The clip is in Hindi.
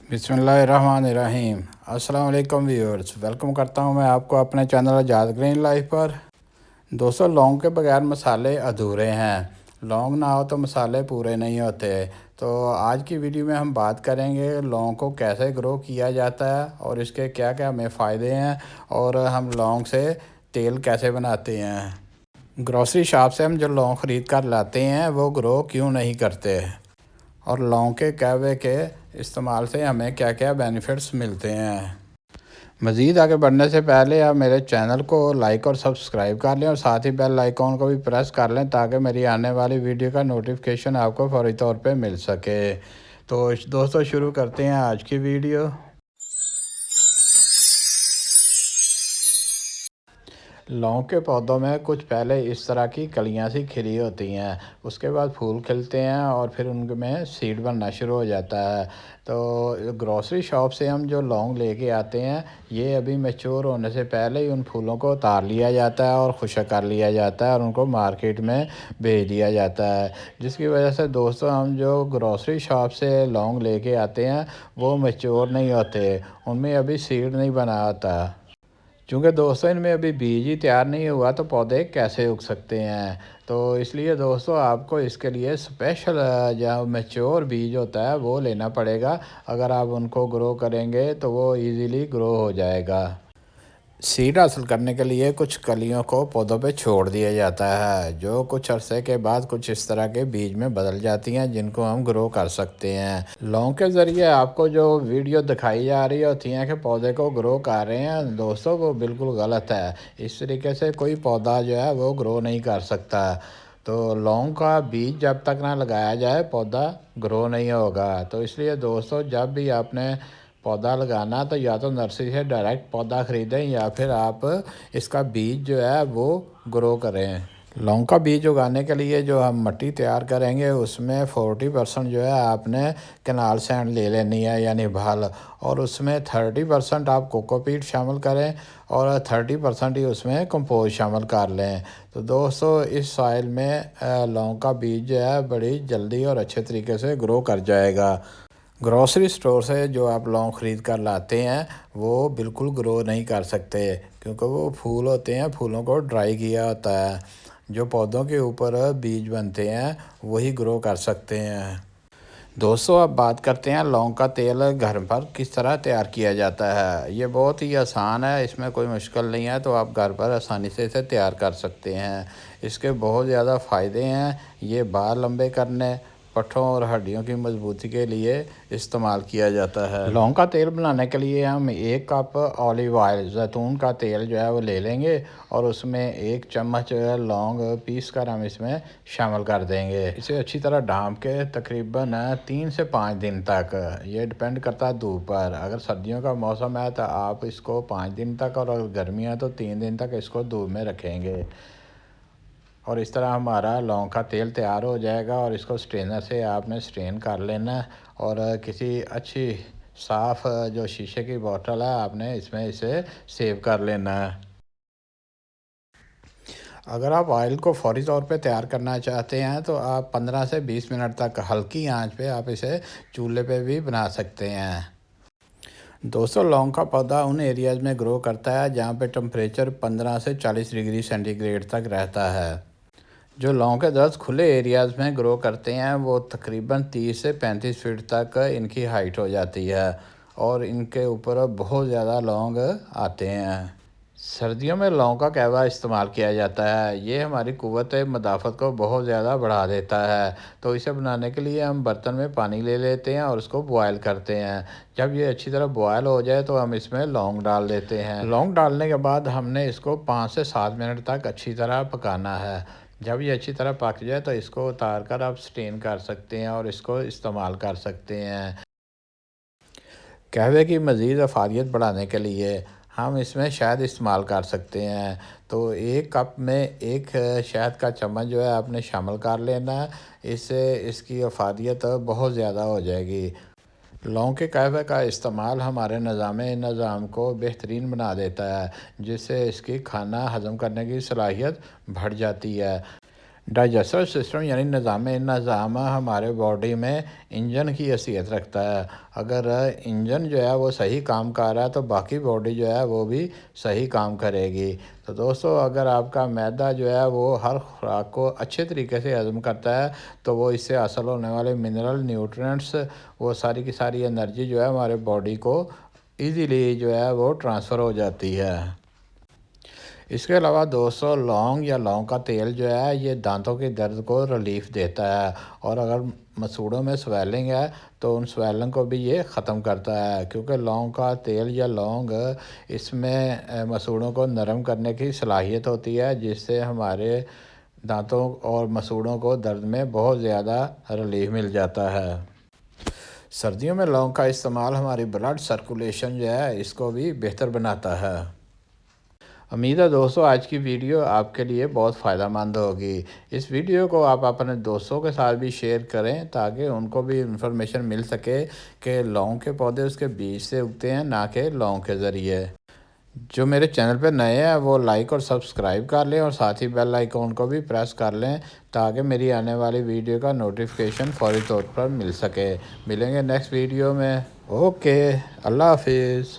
बिस्मिल्लाहिर्रहमानिर्रहीम। अस्सलाम वालेकुम व्यूअर्स, वेलकम करता हूं मैं आपको अपने चैनल आज़ाद ग्रीन लाइफ पर। दोस्तों, लौंग के बगैर मसाले अधूरे हैं। लौंग ना हो तो मसाले पूरे नहीं होते। तो आज की वीडियो में हम बात करेंगे लौंग को कैसे ग्रो किया जाता है और इसके क्या क्या हमें फ़ायदे हैं और हम लौंग से तेल कैसे बनाते हैं। ग्रोसरी शॉप से हम जो लौंग ख़रीद कर लाते हैं वो ग्रो क्यों नहीं करते और लौंग के कहवे के इस्तेमाल से हमें क्या क्या बेनिफिट्स मिलते हैं। मज़ीद आगे बढ़ने से पहले आप मेरे चैनल को लाइक और सब्सक्राइब कर लें और साथ ही बेल आइकॉन को भी प्रेस कर लें ताकि मेरी आने वाली वीडियो का नोटिफिकेशन आपको फौरी तौर पे मिल सके। तो दोस्तों, शुरू करते हैं आज की वीडियो। लौंग के पौधों में कुछ पहले इस तरह की कलियां सी खिली होती हैं, उसके बाद फूल खिलते हैं और फिर उनमें सीड बनना शुरू हो जाता है। तो ग्रोसरी शॉप से हम जो लौंग लेके आते हैं ये अभी मैच्योर होने से पहले ही उन फूलों को उतार लिया जाता है और खुशक कर लिया जाता है और उनको मार्केट में भेज दिया जाता है। जिसकी वजह से दोस्तों, हम जो ग्रोसरी शॉप से लौंग लेके आते हैं वो मैच्योर नहीं होते, उनमें अभी सीड नहीं बना होता। चूँकि दोस्तों इनमें अभी बीज ही तैयार नहीं हुआ तो पौधे कैसे उग सकते हैं। तो इसलिए दोस्तों आपको इसके लिए स्पेशल जो मैच्योर बीज होता है वो लेना पड़ेगा। अगर आप उनको ग्रो करेंगे तो वो इजीली ग्रो हो जाएगा। सीड हासिल करने के लिए कुछ कलियों को पौधों पे छोड़ दिया जाता है जो कुछ अरसे के बाद कुछ इस तरह के बीज में बदल जाती हैं जिनको हम ग्रो कर सकते हैं। लौंग के ज़रिए आपको जो वीडियो दिखाई जा रही होती हैं कि पौधे को ग्रो कर रहे हैं, दोस्तों वो बिल्कुल गलत है। इस तरीके से कोई पौधा जो है वो ग्रो नहीं कर सकता। तो लौंग का बीज जब तक ना लगाया जाए पौधा ग्रो नहीं होगा। तो इसलिए दोस्तों, जब भी आपने पौधा लगाना तो या तो नर्सरी से डायरेक्ट पौधा ख़रीदें या फिर आप इसका बीज जो है वो ग्रो करें। लौंग का बीज उगाने के लिए जो हम मिट्टी तैयार करेंगे उसमें 40% जो है आपने कैनाल सैंड ले लेनी है यानी भाल, और उसमें 30% आप कोकोपीट शामिल करें और 30% ही उसमें कंपोस्ट शामिल कर लें। तो दोस्तों, इस सॉइल में लौंग का बीज जो है बड़ी जल्दी और अच्छे तरीके से ग्रो कर जाएगा। ग्रोसरी स्टोर से जो आप लौंग ख़रीद कर लाते हैं वो बिल्कुल ग्रो नहीं कर सकते क्योंकि वो फूल होते हैं, फूलों को ड्राई किया होता है। जो पौधों के ऊपर बीज बनते हैं वही ग्रो कर सकते हैं। दोस्तों, अब बात करते हैं लौंग का तेल घर पर किस तरह तैयार किया जाता है। ये बहुत ही आसान है, इसमें कोई मुश्किल नहीं है, तो आप घर पर आसानी से इसे तैयार कर सकते हैं। इसके बहुत ज़्यादा फ़ायदे हैं। ये बाल लंबे करने, पट्ठों और हड्डियों की मजबूती के लिए इस्तेमाल किया जाता है। लौंग का तेल बनाने के लिए हम 1 कप ऑलिव ऑयल जैतून का तेल जो है वो ले लेंगे और उसमें 1 चम्मच लौंग पीस कर हम इसमें शामिल कर देंगे। इसे अच्छी तरह ढाँप के तकरीबन 3 से 5 दिन तक, ये डिपेंड करता है धूप पर। अगर सर्दियों का मौसम है तो आप इसको 5 दिन तक और अगर गर्मी है तो 3 दिन तक इसको धूप में रखेंगे। और इस तरह हमारा लौंग का तेल तैयार हो जाएगा और इसको स्ट्रेनर से आपने स्ट्रेन कर लेना है और किसी अच्छी साफ़ जो शीशे की बोतल है आपने इसमें इसे सेव कर लेना है। अगर आप ऑयल को फौरी तौर पे तैयार करना चाहते हैं तो आप 15 से 20 मिनट तक हल्की आंच पे आप इसे चूल्हे पे भी बना सकते हैं। दोस्तों, लौंग का पौधा उन एरियाज़ में ग्रो करता है जहाँ पे टेम्परेचर 15 से 40 डिग्री सेंटीग्रेड तक रहता है। जो लौंग के दरख्त खुले एरियाज़ में ग्रो करते हैं वो तकरीबन 30 से 35 फीट तक इनकी हाइट हो जाती है और इनके ऊपर बहुत ज़्यादा लौंग आते हैं। सर्दियों में लौंग का कहवा इस्तेमाल किया जाता है। ये हमारी क़ुव्वत मदाफ़त को बहुत ज़्यादा बढ़ा देता है। तो इसे बनाने के लिए हम बर्तन में पानी ले लेते हैं और उसको बॉयल करते हैं। जब ये अच्छी तरह बॉयल हो जाए तो हम इसमें लौंग डाल देते हैं। लौंग डालने के बाद हमने इसको 5 से 7 मिनट तक अच्छी तरह पकाना है। जब ये अच्छी तरह पक जाए तो इसको उतार कर आप स्टेन कर सकते हैं और इसको इस्तेमाल कर सकते हैं। कहवे की मज़ीद अफ़ादियत बढ़ाने के लिए हम इसमें शहद इस्तेमाल कर सकते हैं। तो 1 कप में 1 शहद का चम्मच जो है आपने शामिल कर लेना है। इससे इसकी अफ़ादियत बहुत ज़्यादा हो जाएगी। लौंग के कहवे का इस्तेमाल हमारे निज़ाम को बेहतरीन बना देता है जिससे इसकी खाना हज़म करने की सलाहियत बढ़ जाती है। डाइजेस्टिव सिस्टम यानी निज़ाम हमारे बॉडी में इंजन की हैसियत रखता है। अगर इंजन जो है वो सही काम कर रहा है तो बाकी बॉडी जो है वो भी सही काम करेगी। तो दोस्तों, अगर आपका मैदा जो है वो हर खुराक को अच्छे तरीके से हज़म करता है तो वो इससे हासिल होने वाले मिनरल न्यूट्रिएंट्स, वो सारी की सारी एनर्जी जो है हमारे बॉडी को ईज़िली जो है वो ट्रांसफ़र हो जाती है। इसके अलावा दोस्तों, लौंग या लौंग का तेल जो है ये दांतों के दर्द को रिलीफ़ देता है, और अगर मसूड़ों में स्वेलिंग है तो उन स्वेलिंग को भी ये ख़त्म करता है, क्योंकि लौंग का तेल या लौंग इसमें मसूड़ों को नरम करने की सलाहियत होती है, जिससे हमारे दांतों और मसूड़ों को दर्द में बहुत ज़्यादा रिलीफ़ मिल जाता है। सर्दियों में लौंग का इस्तेमाल हमारी ब्लड सर्कुलेशन जो है इसको भी बेहतर बनाता है। उम्मीद है दोस्तों, आज की वीडियो आपके लिए बहुत फ़ायदेमंद होगी। इस वीडियो को आप अपने दोस्तों के साथ भी शेयर करें ताकि उनको भी इन्फॉर्मेशन मिल सके कि लौंग के पौधे उसके बीज से उगते हैं, ना कि लौंग के ज़रिए। जो मेरे चैनल पर नए हैं वो लाइक और सब्सक्राइब कर लें, और साथ ही बेल आइकॉन को भी प्रेस कर लें ताकि मेरी आने वाली वीडियो का नोटिफिकेशन फ़ौरी तौर पर मिल सके। मिलेंगे नेक्स्ट वीडियो में। ओके, अल्लाह हाफिज़।